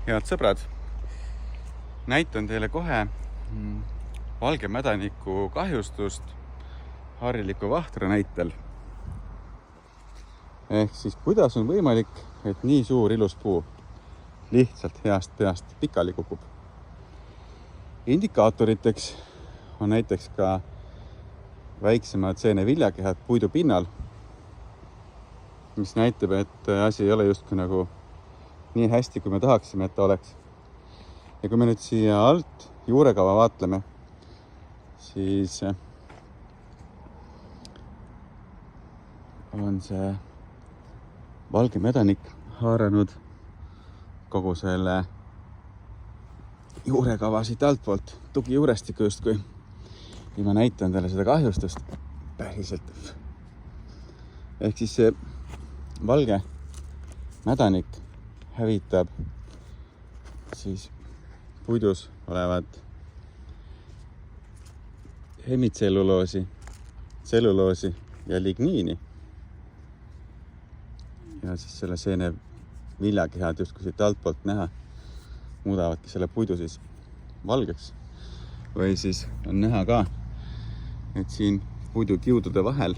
Head sõbrad, näitan teile kohe valge mädaniku kahjustust hariliku vahtra näitel. Ehk siis, kuidas on võimalik, et nii suur ilus puu lihtsalt heast peast pikali kukub. Indikaatoriteks on näiteks ka väiksemad seeneviljakehad puidu pinnal, mis näitab, et asi ei ole justkui nagu nii hästi, kui me tahaksime, et ta oleks. Ja kui me nüüd siia alt juurekava vaatleme, siis on see valge mädanik haaranud kogu selle juurekava siit altpoolt tugijuurestiku justkui. Ja ma näitan teile seda kahjustust päriselt. Ehk siis see valge mädanik hävitab siis puidus olevat hemitselluloosi, tselluloosi ja ligniini. Ja siis selle seene viljakehad justkui siit altpoolt näha muudavadki selle puidu siis valgeks. Või siis on näha ka, et siin puidu kiudude vahel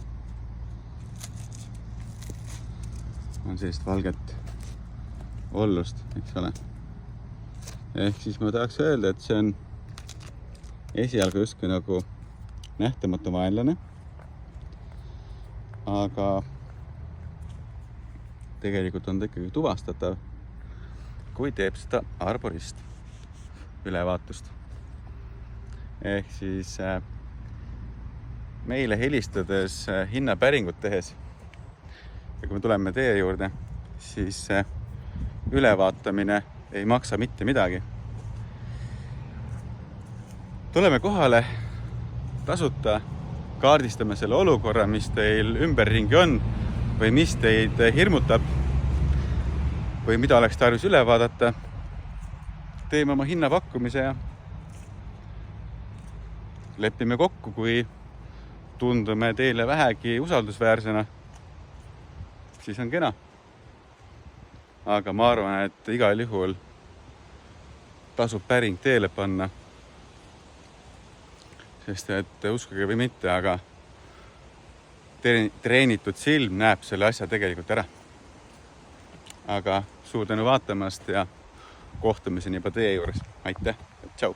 on sellist valget ollust, eks ole. Ehk siis ma tahaks öelda, et see on esialgu justkui nagu nähtamatu vaenlane, aga tegelikult on ta ikkagi tuvastatav, kui teeb seda arborist ülevaatust. Ehk siis meile helistades hinnapäringut tehes ja kui me tuleme teie juurde, siis ülevaatamine ei maksa mitte midagi. Tuleme kohale tasuta, kaardistame selle olukorra, mis teil ümberringi on või mis teid hirmutab või mida oleks tarvis üle vaadata. Teeme oma hinnapakkumise ja lepime kokku, kui tundume teile vähegi usaldusväärsena, siis on kena. Aga ma arvan, et igal juhul tasub päring teele panna. Sest et uskuge või mitte, aga treenitud silm näeb selle asja tegelikult ära. Aga suur tänu vaatamast ja kohtumiseni juba teie juures. Aitäh! Tšau!